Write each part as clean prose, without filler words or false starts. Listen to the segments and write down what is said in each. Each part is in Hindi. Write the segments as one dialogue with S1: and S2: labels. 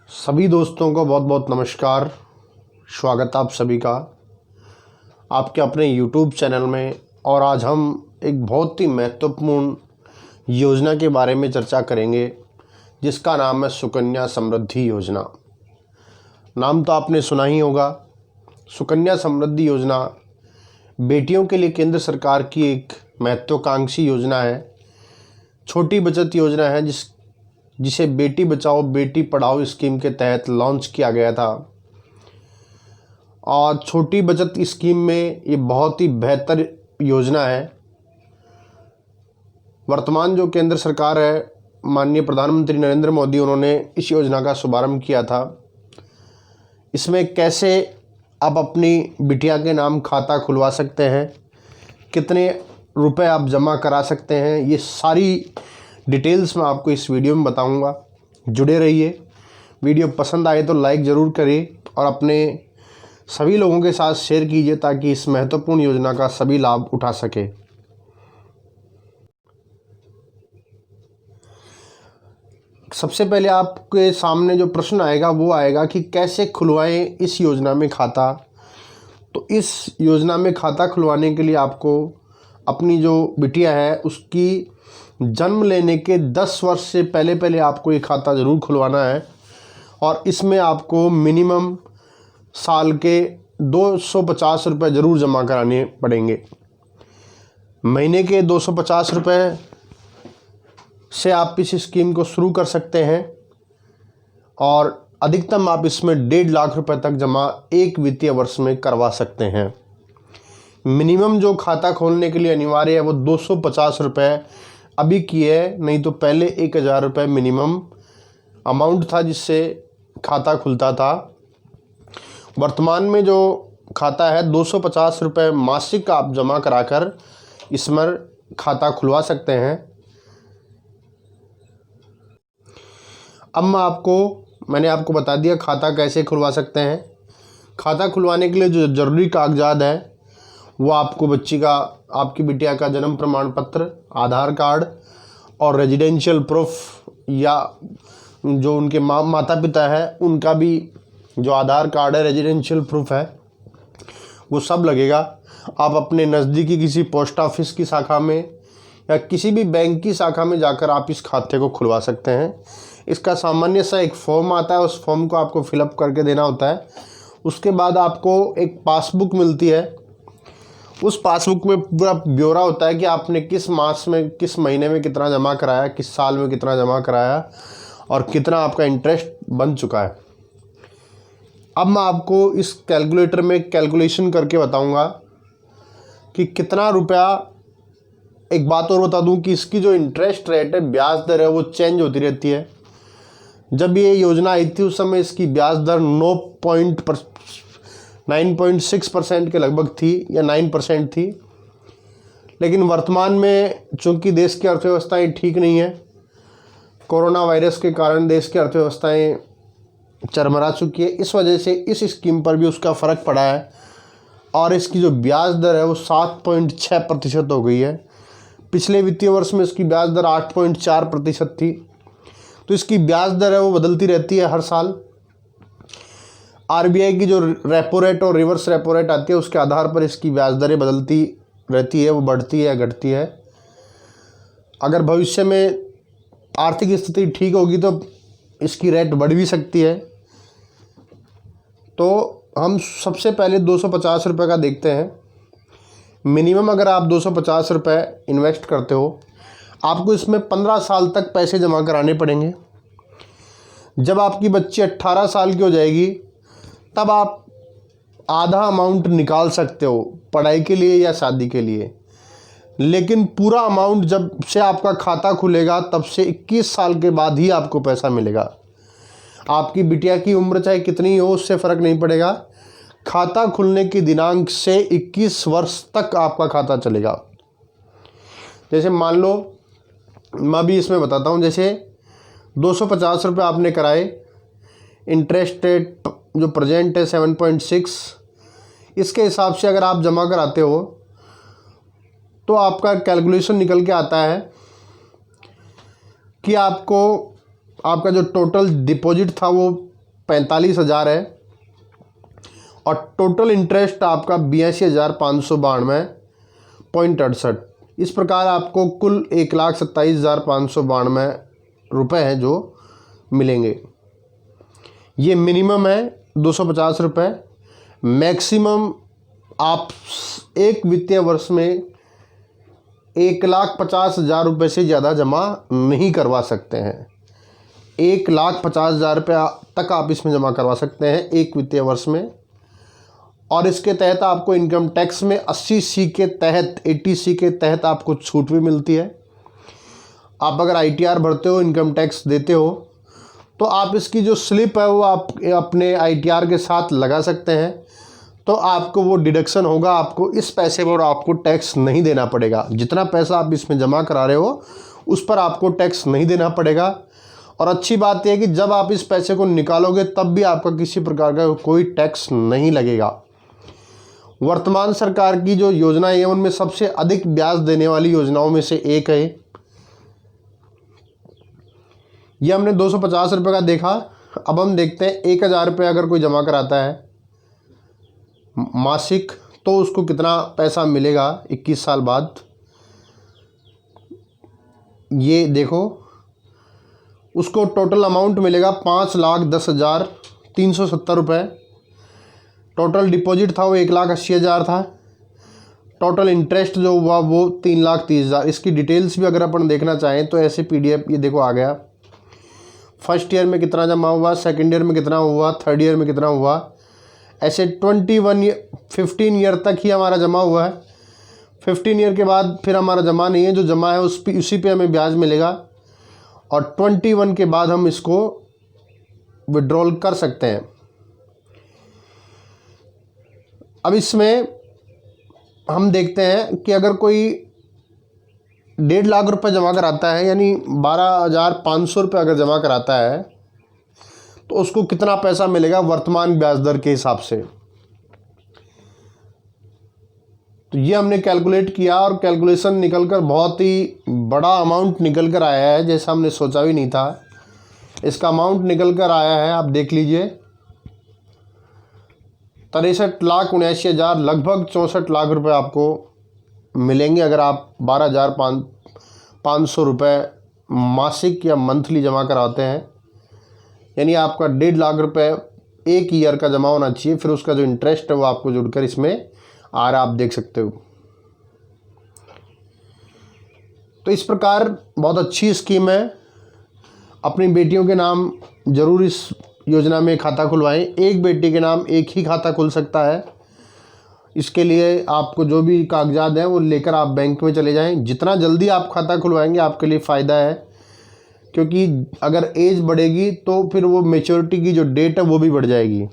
S1: सभी दोस्तों को बहुत बहुत नमस्कार। स्वागत आप सभी का आपके अपने YouTube चैनल में। और आज हम एक बहुत ही महत्वपूर्ण योजना के बारे में चर्चा करेंगे जिसका नाम है सुकन्या समृद्धि योजना। नाम तो आपने सुना ही होगा। सुकन्या समृद्धि योजना बेटियों के लिए केंद्र सरकार की एक महत्वाकांक्षी योजना है। छोटी बचत योजना है जिसे बेटी बचाओ बेटी पढ़ाओ स्कीम के तहत लॉन्च किया गया था। और छोटी बचत स्कीम में ये बहुत ही बेहतर योजना है। वर्तमान जो केंद्र सरकार है, माननीय प्रधानमंत्री नरेंद्र मोदी, उन्होंने इस योजना का शुभारंभ किया था। इसमें कैसे आप अपनी बिटिया के नाम खाता खुलवा सकते हैं, कितने रुपए आप जमा करा सकते हैं, ये सारी डिटेल्स मैं आपको इस वीडियो में बताऊंगा। जुड़े रहिए। वीडियो पसंद आए तो लाइक ज़रूर करें और अपने सभी लोगों के साथ शेयर कीजिए ताकि इस महत्वपूर्ण योजना का सभी लाभ उठा सके। सबसे पहले आपके सामने जो प्रश्न आएगा वो आएगा कि कैसे खुलवाएं इस योजना में खाता। तो इस योजना में खाता खुलवाने के लिए आपको अपनी जो बिटिया है उसकी जन्म लेने के 10 वर्ष से पहले आपको ये खाता ज़रूर खुलवाना है। और इसमें आपको मिनिमम साल के 250 रुपये ज़रूर जमा कराने पड़ेंगे। महीने के 250 रुपये से आप इस स्कीम को शुरू कर सकते हैं और अधिकतम आप इसमें 1.5 लाख रुपए तक जमा एक वित्तीय वर्ष में करवा सकते हैं। मिनिमम जो खाता खोलने के लिए अनिवार्य है वो 250 रुपये अभी की है, नहीं तो पहले 1000 रुपये मिनिमम अमाउंट था जिससे खाता खुलता था। वर्तमान में जो खाता है 250 रुपये मासिक आप जमा कराकर इसमें खाता खुलवा सकते हैं। अब मैंने आपको बता दिया खाता कैसे खुलवा सकते हैं। खाता खुलवाने के लिए जो ज़रूरी कागजात है वो आपको आपकी बिटिया का जन्म प्रमाण पत्र, आधार कार्ड और रेजिडेंशियल प्रूफ, या जो उनके माता पिता है उनका भी जो आधार कार्ड है, रेजिडेंशियल प्रूफ है, वो सब लगेगा। आप अपने नज़दीकी किसी पोस्ट ऑफिस की शाखा में या किसी भी बैंक की शाखा में जाकर आप इस खाते को खुलवा सकते हैं। इसका सामान्य सा एक फॉर्म आता है, उस फॉर्म को आपको फिलअप करके देना होता है। उसके बाद आपको एक पासबुक मिलती है। उस पासबुक में पूरा ब्यौरा होता है कि आपने किस मास में, किस महीने में कितना जमा कराया, किस साल में कितना जमा कराया और कितना आपका इंटरेस्ट बन चुका है। अब मैं आपको इस कैलकुलेटर में कैलकुलेशन करके बताऊंगा कि कितना रुपया। एक बात और बता दूं कि इसकी जो इंटरेस्ट रेट है, ब्याज दर है, वो चेंज होती रहती है। जब ये योजना आई थी उस समय इसकी ब्याज दर 9.6% के लगभग थी या 9% थी। लेकिन वर्तमान में चूंकि देश की अर्थव्यवस्थाएं ठीक नहीं है, कोरोना वायरस के कारण देश की अर्थव्यवस्थाएं चरमरा चुकी है, इस वजह से इस स्कीम पर भी उसका फ़र्क पड़ा है और इसकी जो ब्याज दर है वो 7.6% हो गई है। पिछले वित्तीय वर्ष में इसकी ब्याज दर 8.4% थी। तो इसकी ब्याज दर है वो बदलती रहती है हर साल। आरबीआई की जो रेपो रेट और रिवर्स रेपो रेट आती है उसके आधार पर इसकी ब्याज दरें बदलती रहती है, वो बढ़ती है या घटती है। अगर भविष्य में आर्थिक स्थिति ठीक होगी तो इसकी रेट बढ़ भी सकती है। तो हम सबसे पहले 250 रुपये का देखते हैं। मिनिमम अगर आप 250 रुपये इन्वेस्ट करते हो, आपको इसमें 15 साल तक पैसे जमा कराने पड़ेंगे। जब आपकी बच्ची 18 साल की हो जाएगी तब आप आधा अमाउंट निकाल सकते हो पढ़ाई के लिए या शादी के लिए। लेकिन पूरा अमाउंट जब से आपका खाता खुलेगा तब से 21 साल के बाद ही आपको पैसा मिलेगा। आपकी बिटिया की उम्र चाहे कितनी हो उससे फ़र्क नहीं पड़ेगा। खाता खुलने की दिनांक से 21 वर्ष तक आपका खाता चलेगा। जैसे मान लो, मैं भी इसमें बताता हूँ। जैसे 250 रुपये आपने कराए, इंटरेस्ट रेट जो प्रेजेंट है 7.6, इसके हिसाब से अगर आप जमा कराते हो तो आपका कैलकुलेशन निकल के आता है कि आपको आपका जो टोटल डिपॉजिट था वो 45,000 है और टोटल इंटरेस्ट आपका 82,592.68। इस प्रकार आपको कुल 1,27,592 रुपये हैं जो मिलेंगे। ये मिनिमम है 250 रुपये। मैक्सिमम आप एक वित्तीय वर्ष में 1,50,000 रुपये से ज़्यादा जमा नहीं करवा सकते हैं। 1,50,000 रुपये तक आप इसमें जमा करवा सकते हैं एक वित्तीय वर्ष में। और इसके तहत आपको इनकम टैक्स में 80C के तहत 80C के तहत आपको छूट भी मिलती है। आप अगर ITR भरते हो, इनकम टैक्स देते हो, तो आप इसकी जो स्लिप है वो आप अपने ITR के साथ लगा सकते हैं, तो आपको वो डिडक्शन होगा। आपको इस पैसे पर आपको टैक्स नहीं देना पड़ेगा। जितना पैसा आप इसमें जमा करा रहे हो उस पर आपको टैक्स नहीं देना पड़ेगा। और अच्छी बात यह है कि जब आप इस पैसे को निकालोगे तब भी आपका किसी प्रकार का कोई टैक्स नहीं लगेगा। वर्तमान सरकार की जो योजना है उनमें सबसे अधिक ब्याज देने वाली योजनाओं में से एक है। ये हमने 250 रुपये का देखा। अब हम देखते हैं 1,000 रुपये अगर कोई जमा कराता है मासिक, तो उसको कितना पैसा मिलेगा 21 साल बाद। ये देखो, उसको टोटल अमाउंट मिलेगा 5,10,370 रुपये। टोटल डिपॉजिट था वो 1,80,000 था। टोटल इंटरेस्ट जो हुआ वो 3,30,000। इसकी डिटेल्स भी अगर अपन देखना चाहें तो ऐसे PDF ये देखो आ गया। फर्स्ट ईयर में कितना जमा हुआ, सेकंड ईयर में कितना हुआ, थर्ड ईयर में कितना हुआ, ऐसे 15 ईयर तक ही हमारा जमा हुआ है। 15 ईयर के बाद फिर हमारा जमा नहीं है। जो जमा है उसी पे हमें ब्याज मिलेगा। और 21 के बाद हम इसको विड्रॉल कर सकते हैं। अब इसमें हम देखते हैं कि अगर कोई 1.5 लाख रुपए जमा कराता है, यानी 12,500 रुपये अगर जमा कराता है, तो उसको कितना पैसा मिलेगा वर्तमान ब्याज दर के हिसाब से। तो ये हमने कैलकुलेट किया और कैलकुलेशन निकलकर बहुत ही बड़ा अमाउंट निकल कर आया है, जैसा हमने सोचा भी नहीं था। इसका अमाउंट निकल कर आया है, आप देख लीजिए, 63,79,000, लगभग 64 लाख रुपए आपको मिलेंगे अगर आप 12,500 रुपये मासिक या मंथली जमा कराते हैं। यानी आपका 1.5 लाख रुपए एक ईयर का जमा होना चाहिए। फिर उसका जो इंटरेस्ट है वो आपको जुड़कर इसमें आ रहा, आप देख सकते हो। तो इस प्रकार बहुत अच्छी स्कीम है। अपनी बेटियों के नाम ज़रूर इस योजना में खाता खुलवाएं। एक बेटी के नाम एक ही खाता खुल सकता है। इसके लिए आपको जो भी कागजात हैं वो लेकर आप बैंक में चले जाएं। जितना जल्दी आप खाता खुलवाएंगे आपके लिए फ़ायदा है, क्योंकि अगर एज बढ़ेगी तो फिर वो मैच्योरिटी की जो डेट है वो भी बढ़ जाएगी।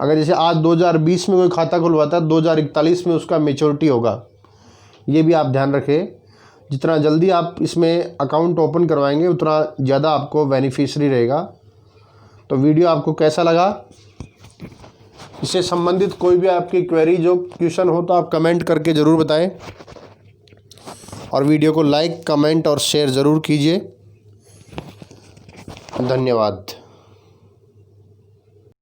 S1: अगर जैसे आज 2020 में कोई खाता खुलवाता है, 2041 में उसका मैच्योरिटी होगा। ये भी आप ध्यान रखें। जितना जल्दी आप इसमें अकाउंट ओपन करवाएंगे उतना ज़्यादा आपको बेनिफिशियरी रहेगा। तो वीडियो आपको कैसा लगा, इससे संबंधित कोई भी आपकी क्वेरी जो क्वेश्चन हो तो आप कमेंट करके ज़रूर बताएं। और वीडियो को लाइक, कमेंट और शेयर ज़रूर कीजिए। धन्यवाद।